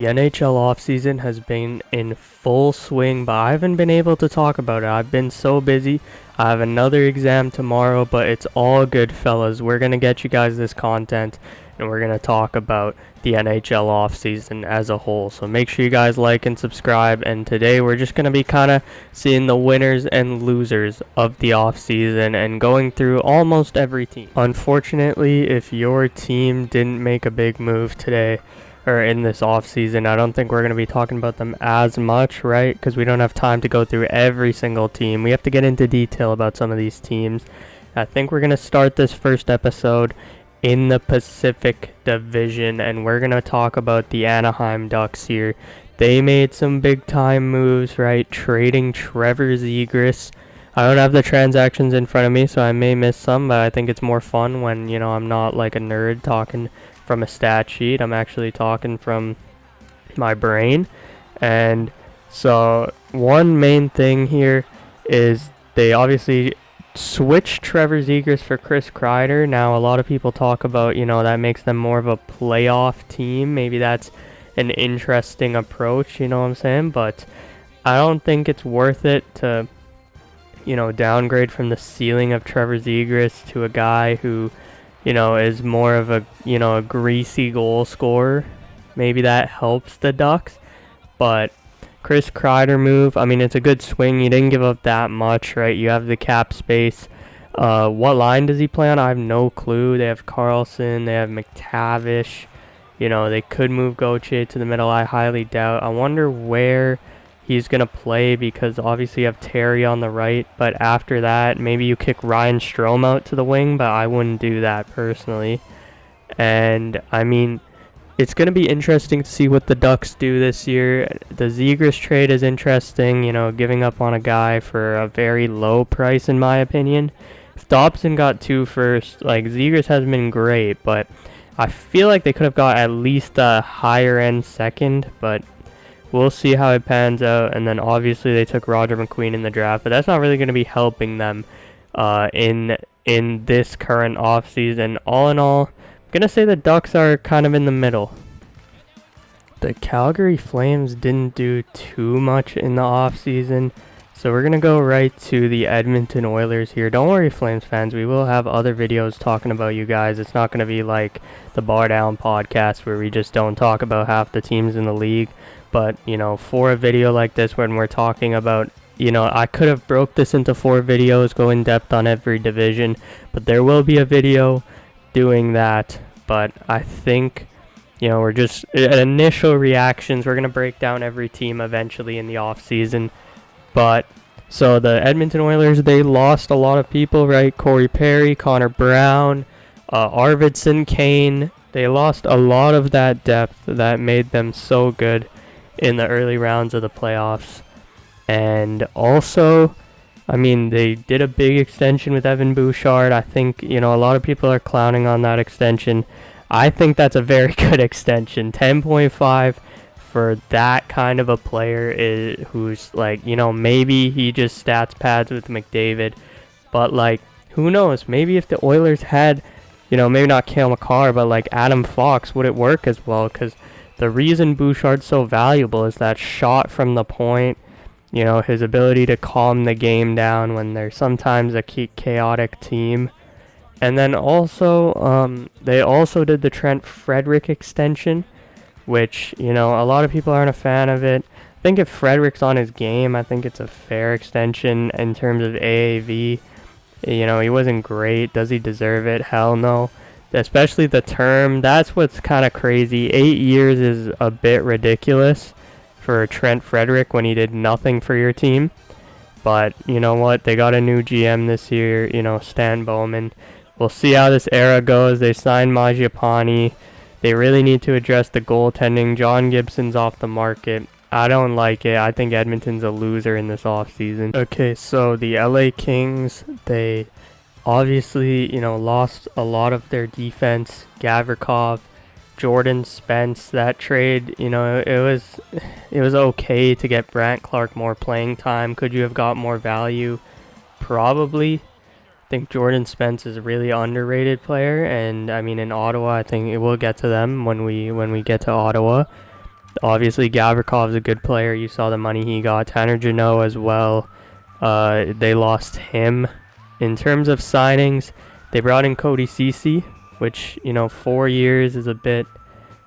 The NHL offseason has been in full swing, but I haven't been able to talk about it. I've been so busy. I have another exam tomorrow, but it's all good, fellas. We're going to get you guys this content, and we're going to talk about the NHL offseason as a whole. So make sure you guys like and subscribe, and today we're just going to be kind of seeing the winners and losers of the offseason and going through almost every team. Unfortunately, if your team didn't make a big move today, or in this off season, I don't think we're going to be talking about them as much, right? Because we don't have time to go through every single team. We have to get into detail about some of these teams. I think we're going to start this first episode in the Pacific Division, and we're going to talk about the Anaheim Ducks here. They made some big time moves, right? Trading Trevor Zegras. I don't have the transactions in front of me, so I may miss some, but I think it's more fun when, I'm not like a nerd talking from a stat sheet. I'm actually talking from my brain. And so one main thing here is they obviously switched Trevor Zegras for Chris Kreider. Now a lot of people talk about, that makes them more of a playoff team. Maybe that's an interesting approach, you know what I'm saying? But I don't think it's worth it to, downgrade from the ceiling of Trevor Zegras to a guy who is more of a greasy goal scorer. Maybe that helps the Ducks. But Chris Kreider move, I mean, it's a good swing. You didn't give up that much, right? You have the cap space. What line does he play on? I have no clue. They have Carlson. They have McTavish. They could move Gauthier to the middle. I highly doubt. I wonder where he's going to play, because obviously you have Terry on the right, but after that maybe you kick Ryan Strome out to the wing, but I wouldn't do that personally. And I mean, it's going to be interesting to see what the Ducks do this year. The Zegras trade is interesting, giving up on a guy for a very low price in my opinion. If Dobson got 2 first, like, Zegras has been great, but I feel like they could have got at least a higher end second, but we'll see how it pans out. And then obviously they took Roger McQueen in the draft, but that's not really going to be helping them in this current offseason. All in all, I'm going to say the Ducks are kind of in the middle. The Calgary Flames didn't do too much in the offseason, so we're going to go right to the Edmonton Oilers here. Don't worry, Flames fans, we will have other videos talking about you guys. It's not going to be like the Bar Down podcast where we just don't talk about half the teams in the league. But, for a video like this when we're talking about, I could have broke this into 4 videos, go in depth on every division, but there will be a video doing that. But I think, we're just initial reactions. We're going to break down every team eventually in the offseason. But so the Edmonton Oilers, they lost a lot of people, right? Corey Perry, Connor Brown, Arvidsson, Kane. They lost a lot of that depth that made them so good in the early rounds of the playoffs. And also, I mean, they did a big extension with Evan Bouchard. I think, a lot of people are clowning on that extension. I think that's a very good extension. 10.5 for that kind of a player who's like, maybe he just stats pads with McDavid. But, like, who knows? Maybe if the Oilers had, maybe not Cale Makar, but like Adam Fox, would it work as well? Because the reason Bouchard's so valuable is that shot from the point, his ability to calm the game down when there's sometimes a chaotic team. And then also, they also did the Trent Frederic extension, which, a lot of people aren't a fan of it. I think if Frederic's on his game, I think it's a fair extension in terms of AAV. He wasn't great. Does he deserve it? Hell no. Especially the term, that's what's kind of crazy. 8 years is a bit ridiculous for Trent Frederic when he did nothing for your team. But you know what? They got a new GM this year, Stan Bowman. We'll see how this era goes. They signed Mangiapane. They really need to address the goaltending. John Gibson's off the market. I don't like it. I think Edmonton's a loser in this offseason. Okay, so the LA Kings, they obviously, lost a lot of their defense. Gavrikov, Jordan Spence, that trade, it was okay to get Brandt Clark more playing time. Could you have got more value? Probably. I think Jordan Spence is a really underrated player, and I mean in Ottawa, I think it will get to them when we get to Ottawa. Obviously, Gavrikov's a good player. You saw the money he got. Tanner Jeannot as well. They lost him. In terms of signings, they brought in Cody Ceci, which, 4 years is a bit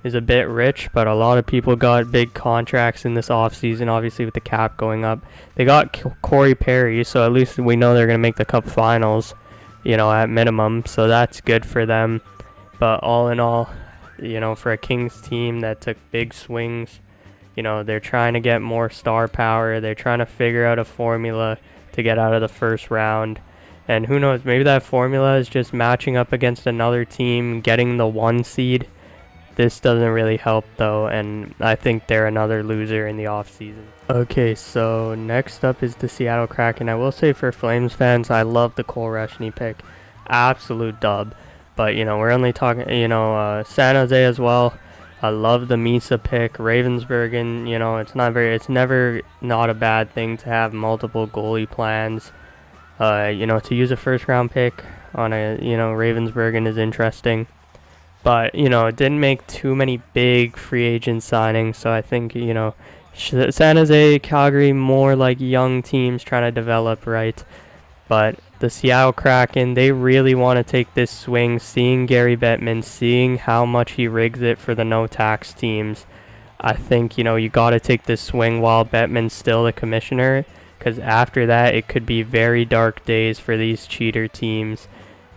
rich, but a lot of people got big contracts in this offseason, obviously with the cap going up. They got Corey Perry, so at least we know they're going to make the Cup Finals, at minimum, so that's good for them. But all in all, for a Kings team that took big swings, they're trying to get more star power. They're trying to figure out a formula to get out of the first round. And who knows, maybe that formula is just matching up against another team, getting the 1 seed. This doesn't really help though, and I think they're another loser in the offseason. Okay, so next up is the Seattle Kraken. I will say for Flames fans, I love the Cole Reshny pick. Absolute dub. But, we're only talking, San Jose as well. I love the Misa pick. Ravensburgen, it's never not a bad thing to have multiple goalie plans. To use a first round pick on a, Ravensburgen is interesting. But, it didn't make too many big free agent signings. So I think, San Jose, Calgary, more like young teams trying to develop, right? But the Seattle Kraken, they really want to take this swing, seeing Gary Bettman, seeing how much he rigs it for the no-tax teams. I think, you got to take this swing while Bettman's still the commissioner, because after that, it could be very dark days for these cheater teams.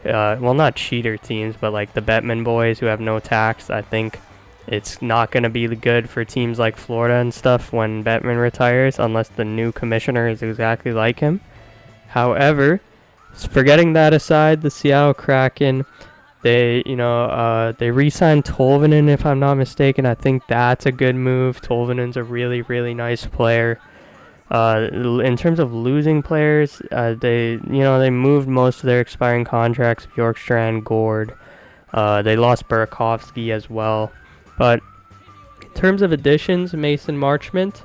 Well, not cheater teams, but like the Bettman boys who have no tax. I think it's not going to be good for teams like Florida and stuff when Bettman retires, unless the new commissioner is exactly like him. However, forgetting that aside, the Seattle Kraken, they re-signed Tolvanen, if I'm not mistaken. I think that's a good move. Tolvanen's a really, really nice player. In terms of losing players, they moved most of their expiring contracts, Bjorkstrand, Gord. They lost Burakovsky as well. But in terms of additions, Mason Marchment,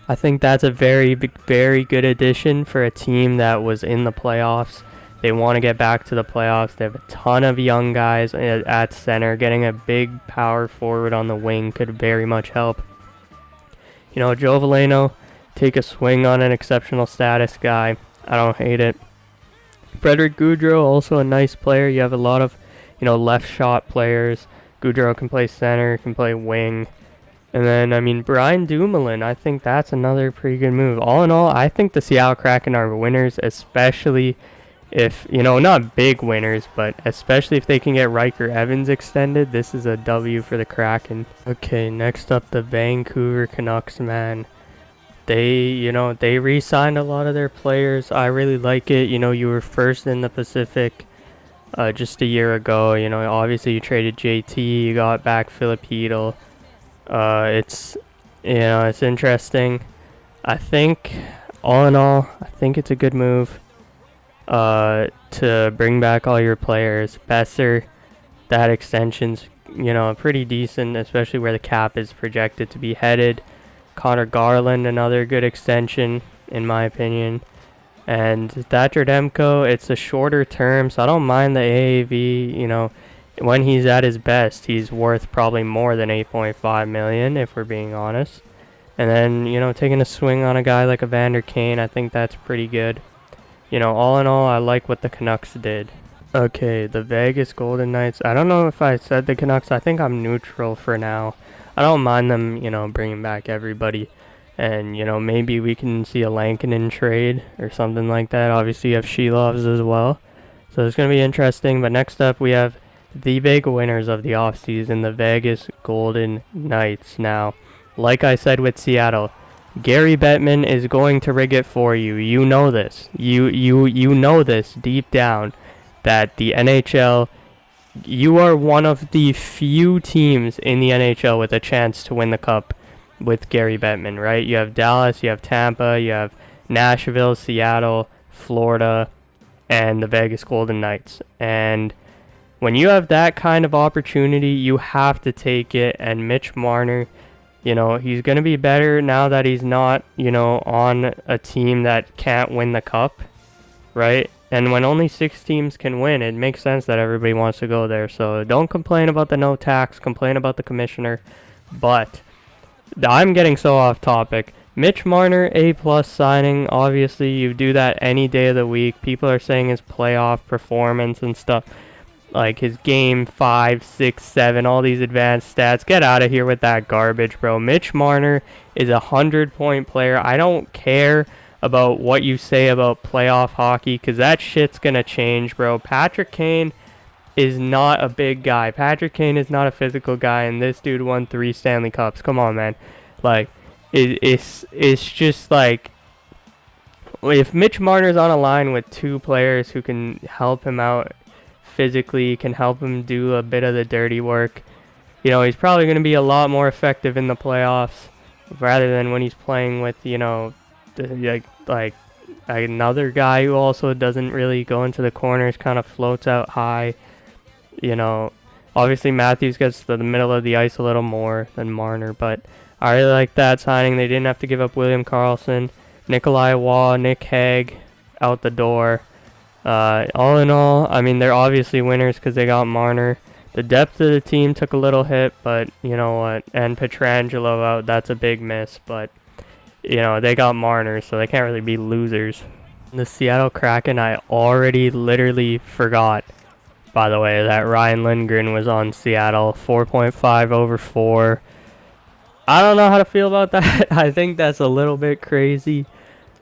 I think that's a very good addition for a team that was in the playoffs. They want to get back to the playoffs. They have a ton of young guys at center. Getting a big power forward on the wing could very much help. Joe Veleno, take a swing on an exceptional status guy. I don't hate it. Frederick Gaudreau, also a nice player. You have a lot of, left shot players. Gaudreau can play center, can play wing. And then, Brian Dumoulin, I think that's another pretty good move. All in all, I think the Seattle Kraken are winners, especially if, not big winners, but especially if they can get Riker Evans extended. This is a W for the Kraken. Okay, next up, the Vancouver Canucks, man. They re-signed a lot of their players. I really like it. You were first in the Pacific just a year ago. Obviously you traded JT, you got back Philip Hedl. It's interesting. I think, all in all, I think it's a good move to bring back all your players. Besser, that extension's, pretty decent, especially where the cap is projected to be headed. Connor Garland, another good extension, in my opinion. And Thatcher Demko, it's a shorter term, so I don't mind the AAV, when he's at his best, he's worth probably more than $8.5 million, if we're being honest. And then, taking a swing on a guy like Evander Kane, I think that's pretty good. All in all, I like what the Canucks did. Okay, the Vegas Golden Knights. I don't know if I said the Canucks. I think I'm neutral for now. I don't mind them, bringing back everybody. And, maybe we can see a Lankinen trade or something like that. Obviously, you have Shelovs as well. So it's going to be interesting. But next up, we have the big winners of the offseason, the Vegas Golden Knights. Now, like I said with Seattle, Gary Bettman is going to rig it for you. You know this. You know this deep down, that the NHL, you are one of the few teams in the NHL with a chance to win the cup with Gary Bettman, right? You have Dallas, you have Tampa, you have Nashville, Seattle, Florida, and the Vegas Golden Knights. And when you have that kind of opportunity, you have to take it. And Mitch Marner, he's going to be better now that he's not, on a team that can't win the cup, right? And when only 6 teams can win, it makes sense that everybody wants to go there. So don't complain about the no tax, complain about the commissioner. But I'm getting so off topic. Mitch Marner, A+ signing. Obviously, you do that any day of the week. People are saying his playoff performance and stuff, like his game 5, 6, 7, all these advanced stats. Get out of here with that garbage, bro. Mitch Marner is a 100-point player. I don't care about what you say about playoff hockey, because that shit's going to change, bro. Patrick Kane is not a big guy. Patrick Kane is not a physical guy, and this dude won 3 Stanley Cups. Come on, man. Like, it's just like, if Mitch Marner's on a line with 2 players who can help him out physically, can help him do a bit of the dirty work, you know, he's probably going to be a lot more effective in the playoffs rather than when he's playing with, you know, like another guy who also doesn't really go into the corners, kind of floats out high. You know, obviously Matthews gets to the middle of the ice a little more than Marner, but I really like that signing. They didn't have to give up William Karlsson, Nikolai Waugh, Nick Hague out the door. All in all, I mean, they're obviously winners because they got Marner. The depth of the team took a little hit, but you know what? And Pietrangelo out, that's a big miss, but you know, they got Marner, so they can't really be losers. The Seattle Kraken, I already literally forgot, by the way, that Ryan Lindgren was on Seattle. 4.5 over 4. I don't know how to feel about that. I think that's a little bit crazy.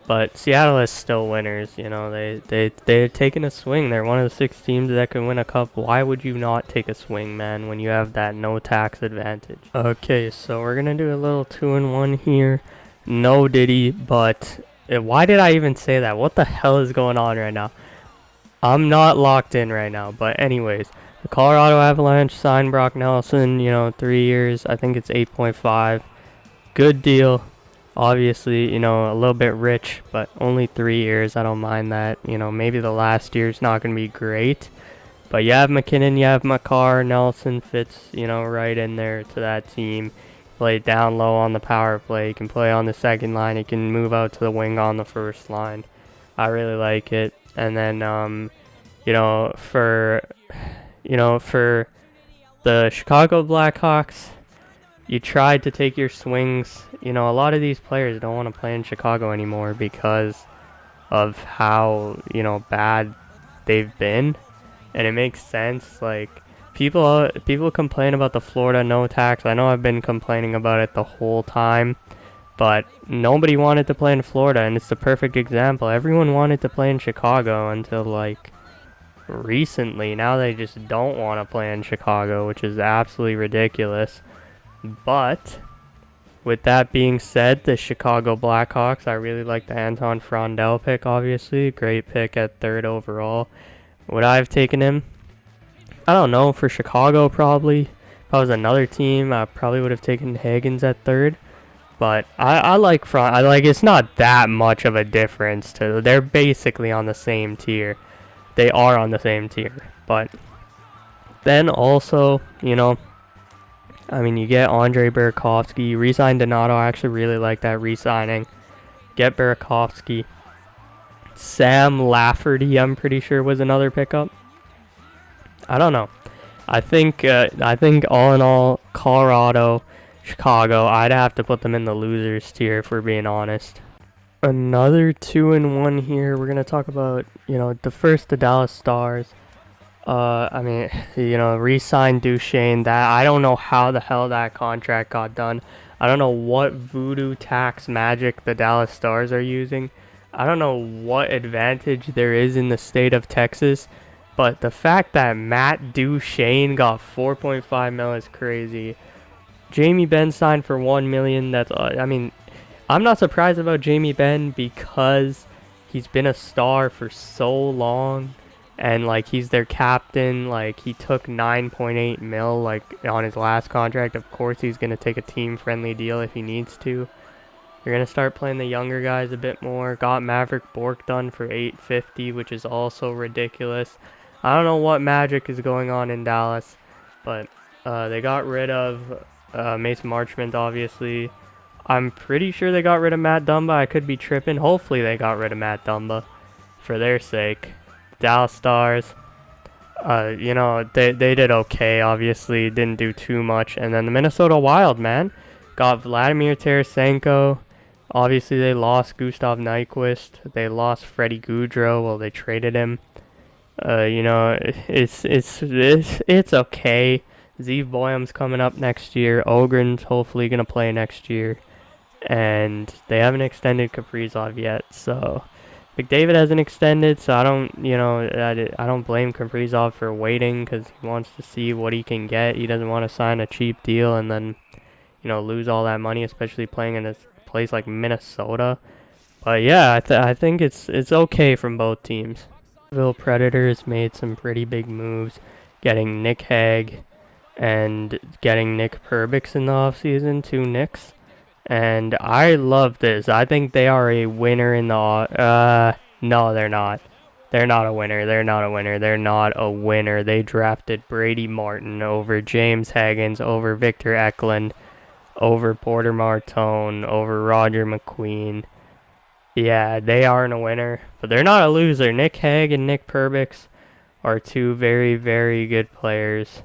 But Seattle is still winners. You know, they're taking a swing. They're one of the 6 teams that can win a cup. Why would you not take a swing, man, when you have that no tax advantage? Okay, so we're going to do a little 2-in-1 here. No Diddy, but why did I even say that? What the hell is going on right now? I'm not locked in right now, but anyways, the Colorado Avalanche signed Brock Nelson, you know, 3 years. I think it's 8.5. Good deal. Obviously, you know, a little bit rich, but only 3 years. I don't mind that. You know, maybe the last year's not going to be great. But you have McKinnon, you have Makar, Nelson fits, you know, right in there to that team. Play down low on the power play. He can play on the second line. He can move out to the wing on the first line. I really like it. And then, you know, for the Chicago Blackhawks, you tried to take your swings. You know, a lot of these players don't want to play in Chicago anymore because of how, you know, bad they've been. And it makes sense. Like, people complain about the Florida no tax. I know I've been complaining about it the whole time. But nobody wanted to play in Florida, and it's the perfect example. Everyone wanted to play in Chicago until, like, recently. Now they just don't want to play in Chicago, which is absolutely ridiculous. But with that being said, the Chicago Blackhawks, I really like the Anton Frondell pick, obviously. Great pick at 3rd overall. Would I have taken him? I don't know. For Chicago, probably. If I was another team, I probably would have taken Higgins at 3rd. But I like it's not that much of a difference. They're basically on the same tier. They are on the same tier. But then also, you know, I mean, you get Andre Burakovsky. You re-sign Donato. I actually really like that re-signing. Get Burakovsky. Sam Lafferty, I'm pretty sure, was another pickup. I don't know. I think all in all, Colorado, Chicago, I'd have to put them in the losers tier if we're being honest. Another 2-in-1 here. We're gonna talk about, you know, the Dallas Stars. I mean, you know, re-signed Duchesne. That, I don't know how the hell that contract got done. I don't know what voodoo tax magic the Dallas Stars are using. I don't know what advantage there is in the state of Texas, but the fact that Matt Duchesne got 4.5 mil is crazy. Jamie Benn signed for 1 million. That's, I mean, I'm not surprised about Jamie Benn because he's been a star for so long, and like, he's their captain. Like, he took 9.8 mil like on his last contract. Of course he's going to take a team friendly deal if he needs to. You're going to start playing the younger guys a bit more. Got Maverick Bourque done for 850, which is also ridiculous. I don't know what magic is going on in Dallas, but they got rid of Mason Marchment, obviously. I'm pretty sure they got rid of Matt Dumba. I could be tripping. Hopefully they got rid of Matt Dumba for their sake. Dallas Stars, you know, they did okay, obviously. Didn't do too much. And then the Minnesota Wild, man. Got Vladimir Tarasenko. Obviously, they lost Gustav Nyquist. They lost Freddie Gaudreau. Well, they traded him. You know, it's okay. Zeev Boyum's coming up next year. Ogren's hopefully gonna play next year, and they haven't extended Kaprizov yet. So McDavid hasn't extended, so I don't, you know, I don't blame Kaprizov for waiting because he wants to see what he can get. He doesn't want to sign a cheap deal and then, you know, lose all that money, especially playing in a place like Minnesota. But yeah, I think it's okay from both teams. Nashville Predators made some pretty big moves, getting Nick Hague and getting Nick Perbix in the offseason, 2 Knicks. And I love this. I think they are a winner in the no, they're not. They're not a winner. They're not a winner. They're not a winner. They drafted Brady Martin over James Higgins, over Victor Eklund, over Porter Martone, over Roger McQueen. Yeah, they aren't a winner, but they're not a loser. Nick Hague and Nick Perbix are two very, very good players,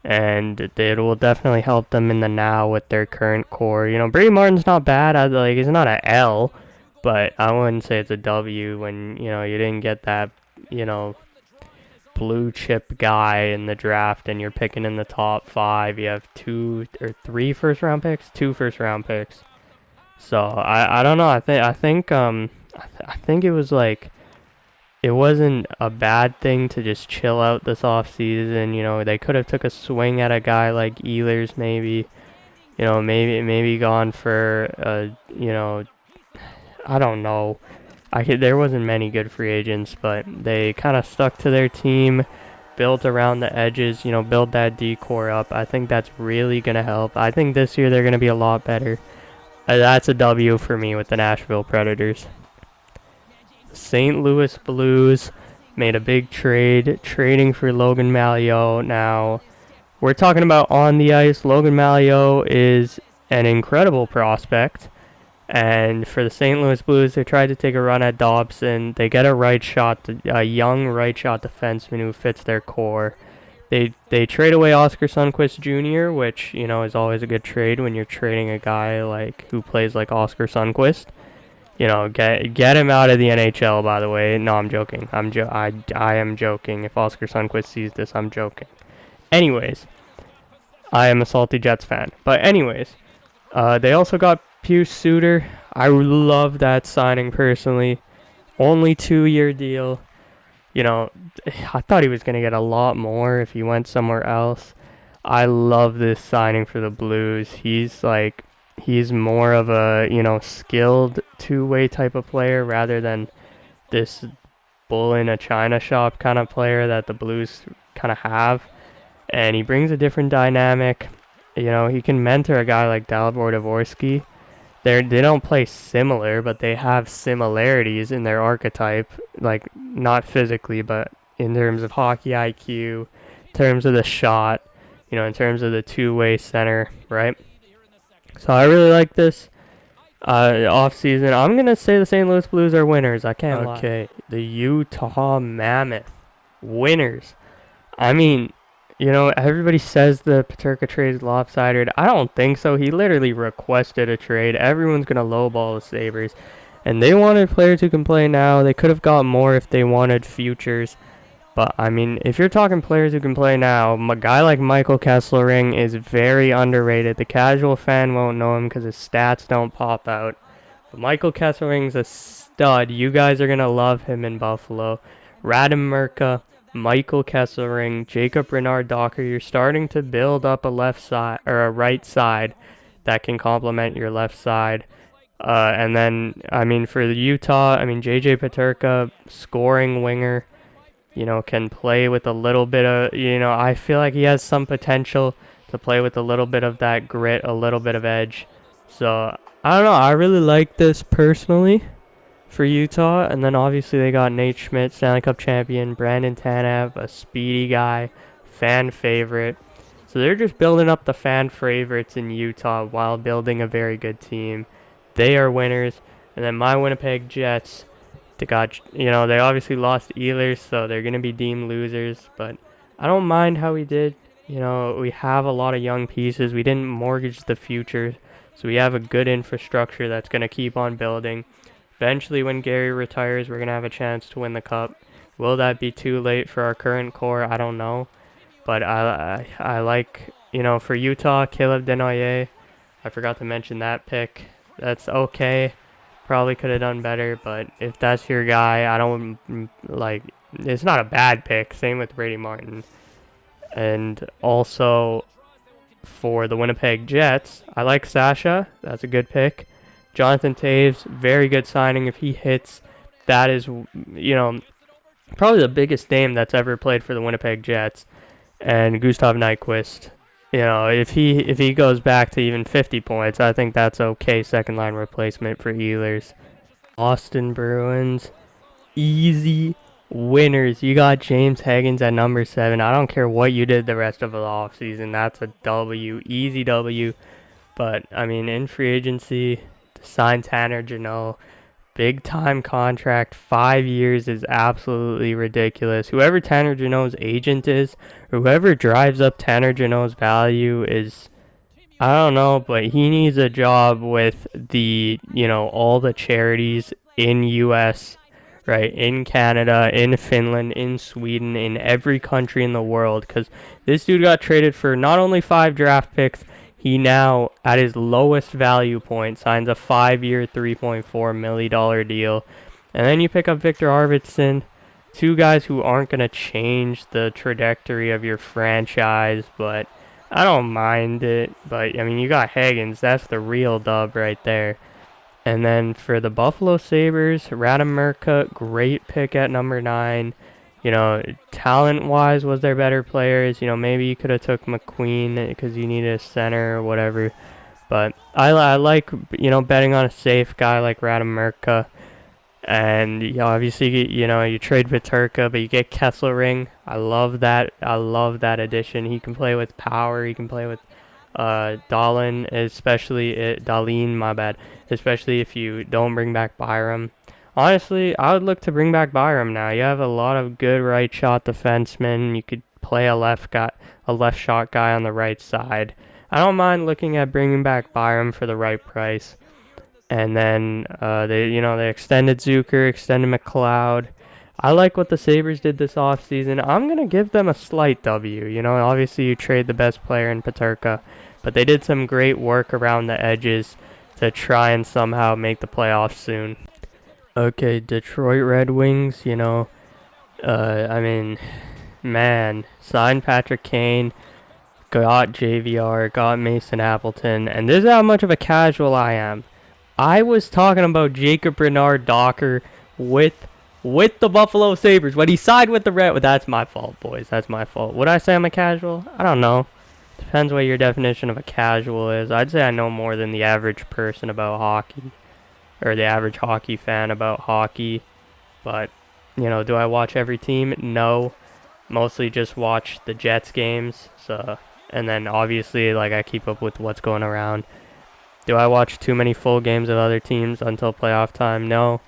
and it will definitely help them in the now with their current core. You know, Brady Martin's not bad. Like, he's not an L, but I wouldn't say it's a W when, you know, you didn't get that, you know, blue chip guy in the draft and you're picking in the top 5. You have 2 or 3 first round picks, 2 first round picks. So I don't know. I think it was like it wasn't a bad thing to just chill out this off season. You know, they could have took a swing at a guy like Ehlers maybe. You know, maybe gone for you know, I don't know. There wasn't many good free agents, but they kind of stuck to their team, built around the edges. You know, build that D core up. I think that's really gonna help. I think this year they're gonna be a lot better. That's a W for me with the Nashville Predators. St. Louis Blues made a big trade, trading for Logan Mailloux. Now, we're talking about on the ice. Logan Mailloux is an incredible prospect. And for the St. Louis Blues, they tried to take a run at Dobson. They get a young right shot defenseman who fits their core. They trade away Oscar Sundqvist Jr., which, you know, is always a good trade when you're trading a guy like who plays like Oscar Sundqvist. You know, get him out of the NHL. By the way, no, I'm joking. I am joking. If Oscar Sundqvist sees this, I'm joking. Anyways, I am a salty Jets fan. But anyways, they also got Pius Suter. I love that signing personally. Only 2-year deal. You know, I thought he was going to get a lot more if he went somewhere else. I love this signing for the Blues. He's more of a, you know, skilled two-way type of player rather than this bull in a china shop kind of player that the Blues kind of have. And he brings a different dynamic. You know, he can mentor a guy like Dalibor Dvorsky. They don't play similar, but they have similarities in their archetype, like not physically, but in terms of hockey IQ, in terms of the shot, you know, in terms of the two-way center, right? So I really like this off season. I'm gonna say the St. Louis Blues are winners. I can't lie. Okay, the Utah Mammoth winners. I mean, you know, everybody says the Peterka trade is lopsided. I don't think so. He literally requested a trade. Everyone's going to lowball the Sabres. And they wanted players who can play now. They could have got more if they wanted futures. But, I mean, if you're talking players who can play now, a guy like Michael Kesselring is very underrated. The casual fan won't know him because his stats don't pop out. But Michael Kesselring's a stud. You guys are going to love him in Buffalo. Radim Murka, Michael Kesselring, Jacob Renard-Docker. You're starting to build up a left side or a right side that can complement your left side. And then, I mean, for the Utah, I mean, JJ Peterka, scoring winger, you know, can play with a little bit of, you know, I feel like he has some potential to play with a little bit of that grit, a little bit of edge. So, I don't know. I really like this personally for Utah. And then obviously they got Nate Schmidt, Stanley Cup champion, Brandon Tanev, a speedy guy, fan favorite. So they're just building up the fan favorites in Utah while building a very good team. They are winners. And then my Winnipeg Jets, they got, you know, they obviously lost Ehlers, so they're going to be deemed losers. But I don't mind how we did. You know, we have a lot of young pieces. We didn't mortgage the future. So we have a good infrastructure that's going to keep on building. Eventually, when Gary retires, we're going to have a chance to win the cup. Will that be too late for our current core? I don't know. But I like, for Utah, Caleb Denoyer. I forgot to mention that pick. That's okay. Probably could have done better, but if that's your guy, I don't, like, it's not a bad pick. Same with Brady Martin. And also, for the Winnipeg Jets, I like Sasha. That's a good pick. Jonathan Taves, very good signing. If he hits, that is, probably the biggest name that's ever played for the Winnipeg Jets. And Gustav Nyquist, if he goes back to even 50 points, I think that's okay second line replacement for Ehlers. Austin Bruins, easy winners. You got James Higgins at number 7. I don't care what you did the rest of the offseason. That's a W, easy W. But, I mean, in free agency, to sign Tanner Jeannot, big time contract, 5 years is absolutely ridiculous. Whoever Tanner Jeannot's agent is, whoever drives up Tanner Jeannot's value is, I don't know, but he needs a job with all the charities in US, right, in Canada, in Finland, in Sweden, in every country in the world, because this dude got traded for not only 5 draft picks, he now, at his lowest value point, signs a 5-year, $3.4 million deal. And then you pick up Victor Arvidsson, 2 guys who aren't going to change the trajectory of your franchise, but I don't mind it. But, I mean, you got Higgins. That's the real dub right there. And then for the Buffalo Sabres, Radim Murka, great pick at number 9. Talent-wise, was there better players? Maybe you could have took McQueen because you needed a center or whatever. But I like, betting on a safe guy like Radim Murka. And obviously, you trade Peterka, but you get Kesselring. I love that. I love that addition. He can play with power. He can play with Dahlin, Dahlin, my bad. Especially if you don't bring back Byram. Honestly, I would look to bring back Byram now. You have a lot of good right shot defensemen. You could play a left shot guy on the right side. I don't mind looking at bringing back Byram for the right price. And then they extended Zucker, extended McLeod. I like what the Sabres did this offseason. I'm going to give them a slight W. Obviously you trade the best player in Peterka, but they did some great work around the edges to try and somehow make the playoffs soon. Okay, Detroit Red Wings, I mean, man, signed Patrick Kane, got JVR, got Mason Appleton, and this is how much of a casual I am. I was talking about Jacob Bernard Docker with the Buffalo Sabres when he signed with the Red. That's my fault, boys. That's my fault. Would I say I'm a casual? I don't know. Depends what your definition of a casual is. I'd say I know more than the average person about hockey, or the average hockey fan about hockey. But, do I watch every team? No. Mostly just watch the Jets games. And then obviously, I keep up with what's going around. Do I watch too many full games of other teams until playoff time? No.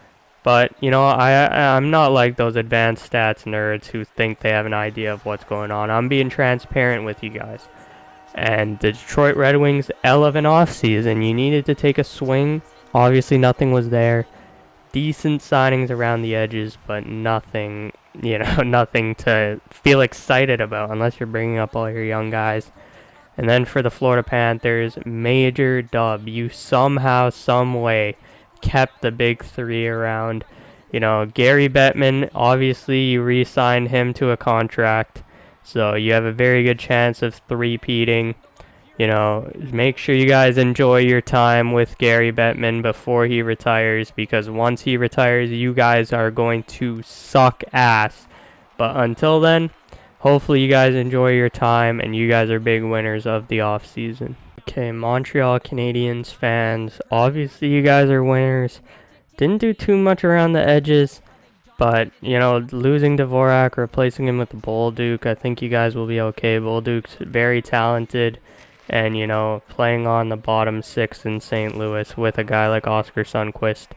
But, I'm not like those advanced stats nerds who think they have an idea of what's going on. I'm being transparent with you guys. And the Detroit Red Wings, L of an offseason. You needed to take a swing. Obviously, nothing was there. Decent signings around the edges, but nothing, nothing to feel excited about unless you're bringing up all your young guys. And then for the Florida Panthers, major dub. You somehow, some way, kept the big 3 around. Gary Bettman, obviously you re-signed him to a contract. So you have a very good chance of three-peating. Make sure you guys enjoy your time with Gary Bettman before he retires. Because once he retires, you guys are going to suck ass. But until then, hopefully you guys enjoy your time and you guys are big winners of the offseason. Okay, Montreal Canadiens fans, obviously you guys are winners. Didn't do too much around the edges, but, losing Dvorak, replacing him with Bolduc, I think you guys will be okay. Bolduc's very talented and, playing on the bottom 6 in St. Louis with a guy like Oscar Sundqvist.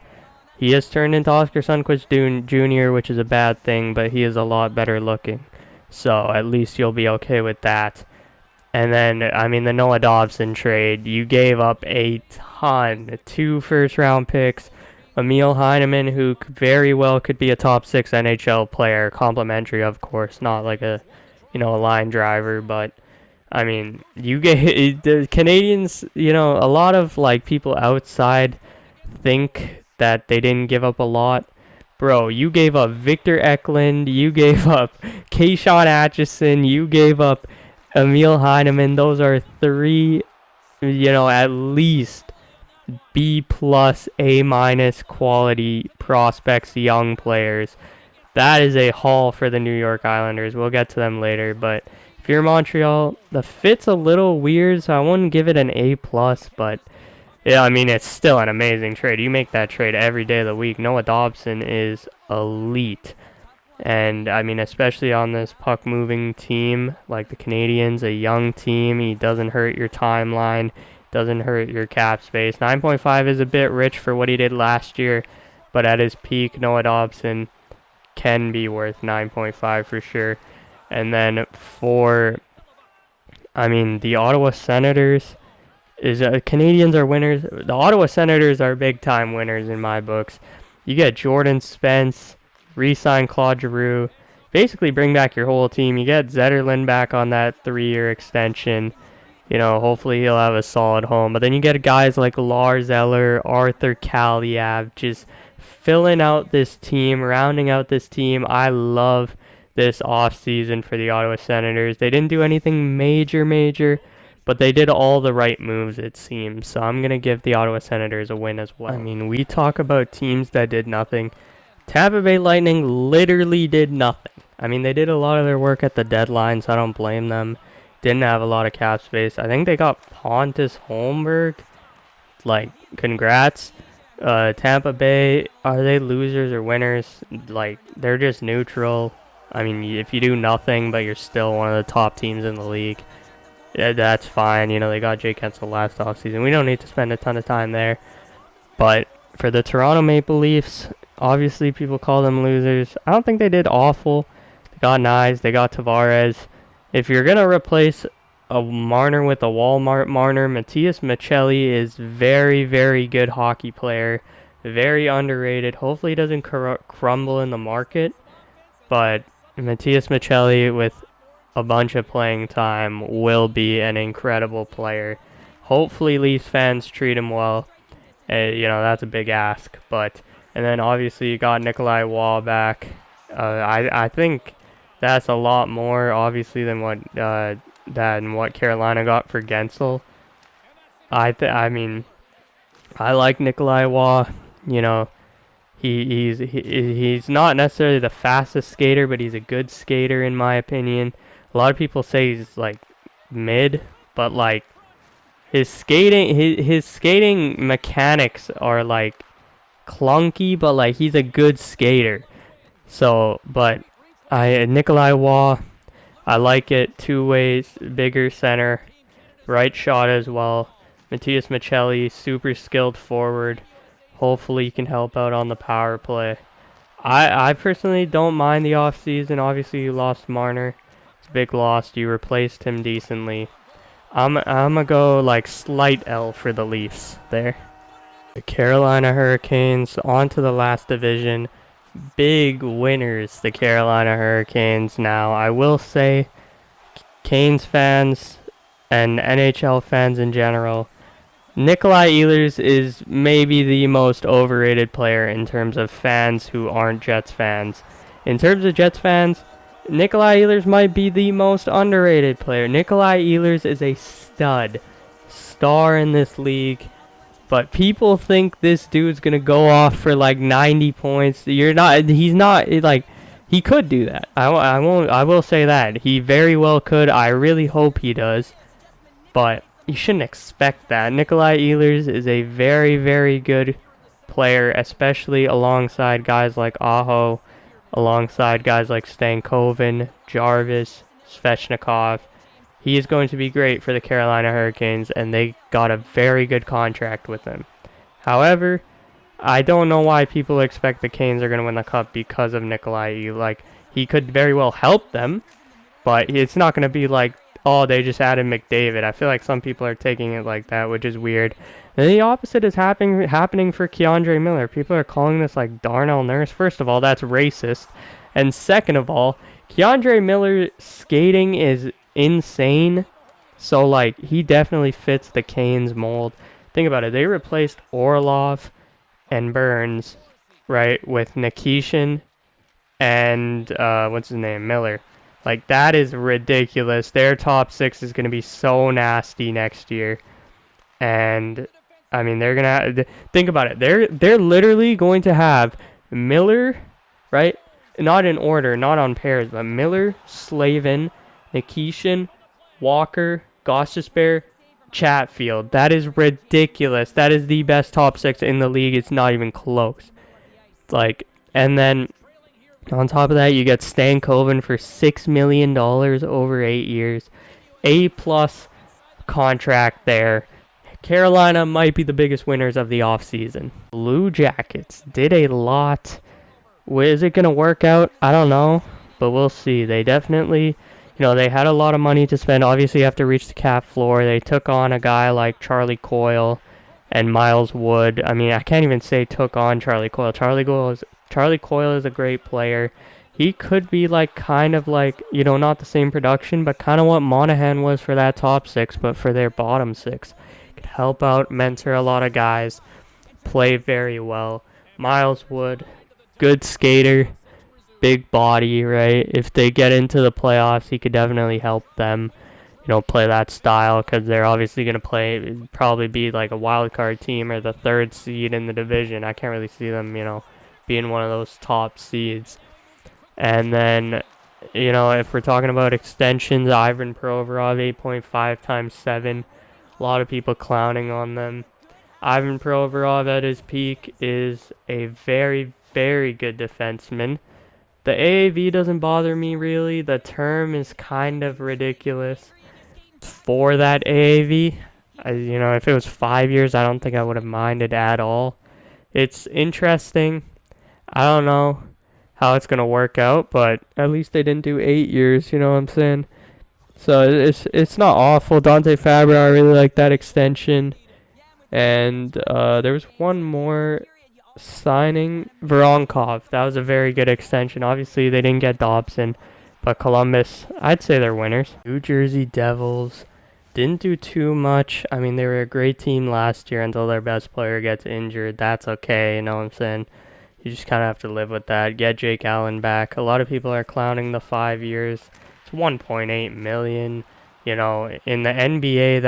He has turned into Oscar Sundqvist Jr., which is a bad thing, but he is a lot better looking. So at least you'll be okay with that. And then, I mean, the Noah Dobson trade, you gave up a ton. 2 first-round picks, Emil Heineman, who very well could be a top 6 NHL player, complimentary, of course, not like a, a line driver, but I mean, you gave the Canadians, a lot of like people outside think that they didn't give up a lot. Bro, you gave up Victor Eklund, you gave up Kayshawn Atchison, you gave up Emil Heineman. Those are 3, at least B plus, A minus quality prospects, young players. That is a haul for the New York Islanders. We'll get to them later, but if you're Montreal, the fit's a little weird, so I wouldn't give it an A plus, but yeah, I mean, it's still an amazing trade. You make that trade every day of the week. Noah Dobson is elite. And, I mean, especially on this puck-moving team, like the Canadians, a young team, he doesn't hurt your timeline, doesn't hurt your cap space. 9.5 is a bit rich for what he did last year, but at his peak, Noah Dobson can be worth 9.5 for sure. And then for, I mean, the Ottawa Senators, Canadians are winners. The Ottawa Senators are big-time winners in my books. You get Jordan Spence, re-sign Claude Giroux, basically bring back your whole team. You get Zetterlund back on that 3-year extension. Hopefully he'll have a solid home. But then you get guys like Lars Eller, Arthur Kaliev, just filling out this team, rounding out this team. I love this offseason for the Ottawa Senators. They didn't do anything major, but they did all the right moves, it seems. So I'm going to give the Ottawa Senators a win as well. I mean, we talk about teams that did nothing. Tampa Bay Lightning literally did nothing. I mean, they did a lot of their work at the deadline, so I don't blame them. Didn't have a lot of cap space. I think they got Pontus Holmberg. Like, congrats. Tampa Bay, are they losers or winners? Like, they're just neutral. I mean, if you do nothing, but you're still one of the top teams in the league, yeah, that's fine. They got Jake Hensel last offseason. We don't need to spend a ton of time there. But for the Toronto Maple Leafs, obviously people call them losers. I don't think they did awful. They got Nyes, they got Tavares. If you're going to replace a Marner with a Walmart Marner, Matias Maccelli is very good hockey player. Very underrated. Hopefully he doesn't crumble in the market. But Matias Maccelli with a bunch of playing time will be an incredible player. Hopefully Leafs fans treat him well. That's a big ask. And then obviously you got Nikolai Waugh back. I think that's a lot more obviously than what Carolina got for Gensel. I mean, I like Nikolai Waugh. He's not necessarily the fastest skater, but he's a good skater in my opinion. A lot of people say he's like mid, but like his skating mechanics are like clunky, but like he's a good skater. So, but Nikolai Waugh, I like it 2 ways, bigger center, right shot as well. Matias Maccelli, super skilled forward. Hopefully he can help out on the power play. I personally don't mind the offseason. Obviously you lost Marner. It's a big loss. You replaced him decently. I'm gonna go like slight L for the Leafs there. The Carolina Hurricanes on to the last division. Big winners, the Carolina Hurricanes. Now, I will say, Canes fans and NHL fans in general, Nikolai Ehlers is maybe the most overrated player in terms of fans who aren't Jets fans. In terms of Jets fans, Nikolai Ehlers might be the most underrated player. Nikolai Ehlers is a star in this league. But people think this dude's going to go off for like 90 points. He's not, like, he could do that. I will say that. He very well could. I really hope he does. But you shouldn't expect that. Nikolai Ehlers is a very good player, especially alongside guys like Aho, alongside guys like Stankoven, Jarvis, Svechnikov. He is going to be great for the Carolina Hurricanes, and they got a very good contract with him. However, I don't know why people expect the Canes are going to win the Cup because of Nikolai. Like, he could very well help them, but it's not going to be like oh, they just added McDavid. I feel like some people are taking it like that, which is weird. And the opposite is happening for Keandre Miller. People are calling this like Darnell Nurse. First of all, that's racist. And second of all, Keandre Miller skating is insane. So, like, he definitely fits the Canes mold. Think about it. They replaced Orlov and Burns, right, with Nikishin and, what's his name, Miller. Like, that is ridiculous. Their top six is going to be so nasty next year. And, I mean, they're going to think about it. They're literally going to have Miller, right? Not in order, not on pairs, but Miller, Slavin, Nikishin, Walker, Gostisbehere, Chatfield. That is ridiculous. That is the best top six in the league. It's not even close. Like, and then on top of that, you get Stankoven for $6 million over 8 years. A+ contract there. Carolina might be the biggest winners of the offseason. Blue Jackets did a lot. Is it going to work out? I don't know, but we'll see. They definitely, they had a lot of money to spend. Obviously, you have to reach the cap floor. They took on a guy like Charlie Coyle and Miles Wood. I mean, I can't even say took on Charlie Coyle. Charlie Coyle is a great player. He could be like kind of like, not the same production, but kind of what Monahan was for that top six, but for their bottom six. Could help out, mentor a lot of guys, play very well. Miles Wood, good skater, big body, right? If they get into the playoffs, he could definitely help them, play that style, because they're obviously going to probably be like a wild card team or the third seed in the division. I can't really see them, being one of those top seeds. And then, if we're talking about extensions, Ivan Provorov, 8.5 times 7. A lot of people clowning on them. Ivan Provorov at his peak is a very, very good defenseman. The AAV doesn't bother me really. The term is kind of ridiculous for that AAV. If it was 5 years, I don't think I would have minded at all. It's interesting. I don't know how it's going to work out, but at least they didn't do 8 years, you know what I'm saying? So it's not awful. Dante Fabra, I really like that extension. And there was one more signing, Voronkov. That was a very good extension. Obviously, they didn't get Dobson, but Columbus, I'd say they're winners. New Jersey Devils didn't do too much. I mean, they were a great team last year until their best player gets injured. That's okay, you know what I'm saying? You just kind of have to live with that. Get Jake Allen back. A lot of people are clowning the 5 years. It's 1.8 million. In the NBA,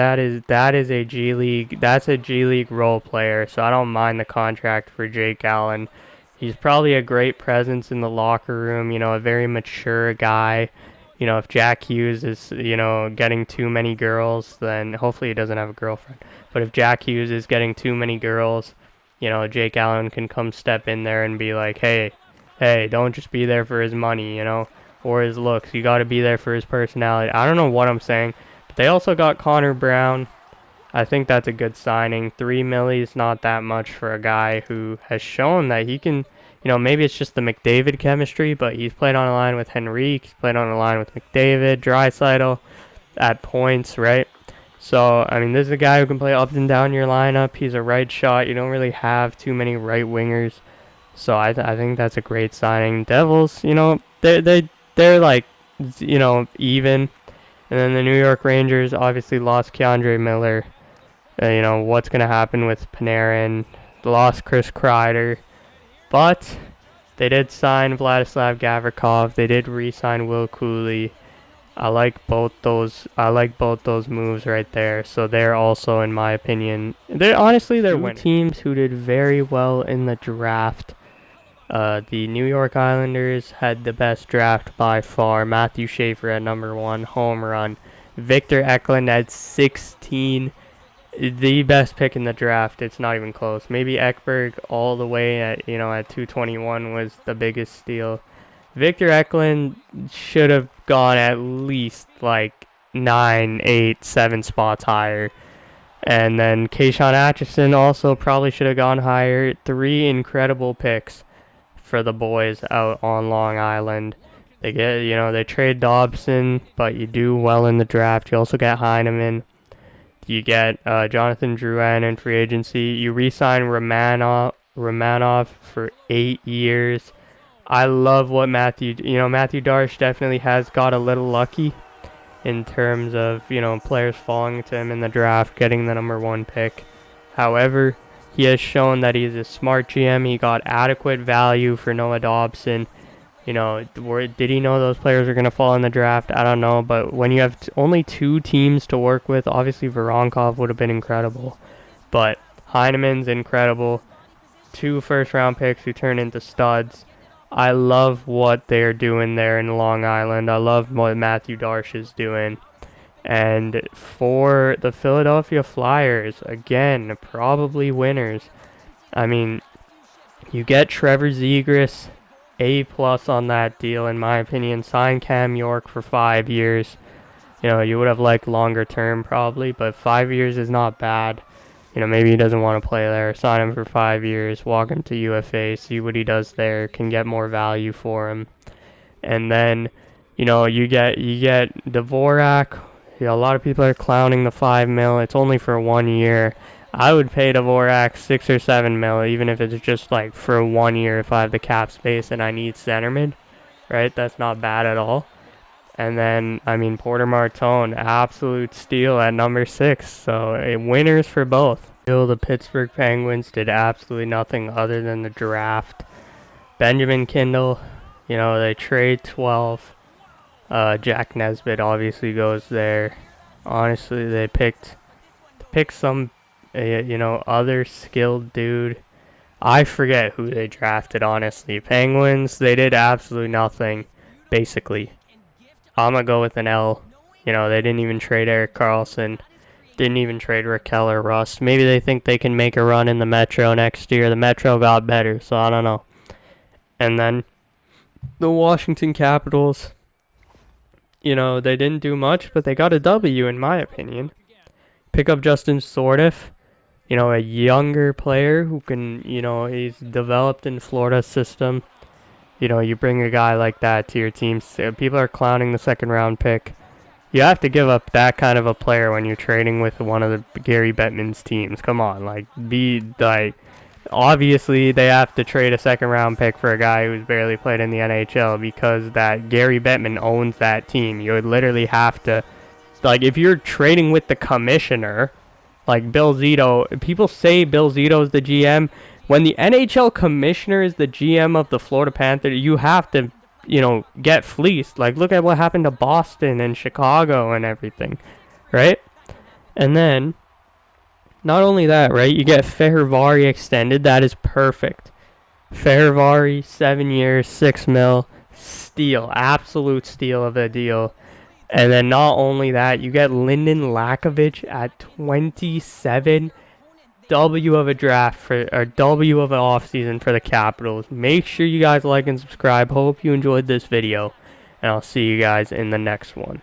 that is a G League. That's a G League role player. So I don't mind the contract for Jake Allen. He's probably a great presence in the locker room. A very mature guy. If Jack Hughes is, getting too many girls, then hopefully he doesn't have a girlfriend. But if Jack Hughes is getting too many girls, Jake Allen can come step in there and be like, hey, don't just be there for his money, or his looks. You got to be there for his personality. I don't know what I'm saying, but they also got Connor Brown. I think that's a good signing. $3 million is not that much for a guy who has shown that he can, maybe it's just the McDavid chemistry, but he's played on a line with Henrique, he's played on a line with McDavid, Draisaitl at points, right? So, I mean, this is a guy who can play up and down your lineup. He's a right shot. You don't really have too many right wingers. So I think that's a great signing. Devils, they're like, even. And then the New York Rangers obviously lost Keandre Miller. What's going to happen with Panarin? Lost Chris Kreider. But they did sign Vladislav Gavrikov. They did re-sign Will Cooley. I like both those moves right there. So they're also, in my opinion, they're winning. Teams who did very well in the draft. The New York Islanders had the best draft by far. Matthew Schaefer at number 1, home run. Victor Eklund at 16, the best pick in the draft. It's not even close. Maybe Ekberg all the way at 221 was the biggest steal. Victor Eklund should have gone at least like 9, 8, 7 spots higher. And then Kayshawn Atchison also probably should have gone higher. 3 incredible picks for the boys out on Long Island. They get, they trade Dobson, but you do well in the draft. You also get Heineman. You get Jonathan Drouin in free agency. You re-sign Romanov for 8 years. I love what Matthew Darche definitely has got a little lucky in terms of, players falling to him in the draft, getting the #1 pick. However, he has shown that he's a smart GM. He got adequate value for Noah Dobson. Did he know those players are going to fall in the draft? I don't know, but when you have only 2 teams to work with, obviously Voronkov would have been incredible, but Heineman's incredible. 2 first-round picks who turn into studs. I love what they're doing there in Long Island. I love what Matthew Darche is doing. And for the Philadelphia Flyers, again, probably winners. I mean, you get Trevor Zegras, A+ on that deal, in my opinion. Sign Cam York for 5 years. You would have liked longer term probably, but 5 years is not bad. Maybe he doesn't want to play there. Sign him for 5 years, walk him to UFA, see what he does there, can get more value for him. And then, you get Dvorak. A lot of people are clowning the $5 million. It's only for 1 year. I would pay Dvorak $6 or $7 million, even if it's just like for 1 year if I have the cap space and I need centerman, right? That's not bad at all. And then, Porter Martone, absolute steal at #6. So, winners for both. Still, the Pittsburgh Penguins did absolutely nothing other than the draft. Benjamin Kindle, they trade 12. Jack Nesbitt obviously goes there. Honestly, they picked some, other skilled dude. I forget who they drafted, honestly. Penguins, they did absolutely nothing, basically. I'm going to go with an L. They didn't even trade Erik Karlsson. Didn't even trade Raquel or Rust. Maybe they think they can make a run in the Metro next year. The Metro got better, so I don't know. And then the Washington Capitals, they didn't do much, but they got a W in my opinion. Pick up Justin Sordiff, a younger player who can, he's developed in Florida's system. You bring a guy like that to your team. People are clowning the 2nd round pick. You have to give up that kind of a player when you're trading with one of the Gary Bettman's teams. Come on, obviously they have to trade a 2nd round pick for a guy who's barely played in the NHL because that Gary Bettman owns that team. You would literally have to, if you're trading with the commissioner, like Bill Zito, people say Bill Zito is the GM. When the NHL commissioner is the GM of the Florida Panthers, you have to, get fleeced. Look at what happened to Boston and Chicago and everything, right? And then, not only that, right, you get Fehervari extended. That is perfect. Fehervari, 7 years, $6 million, steal, absolute steal of a deal. And then not only that, you get Lyndon Lakovic at 27. W of a draft or W of an offseason for the Capitals. Make sure you guys like and subscribe. Hope you enjoyed this video, and I'll see you guys in the next one.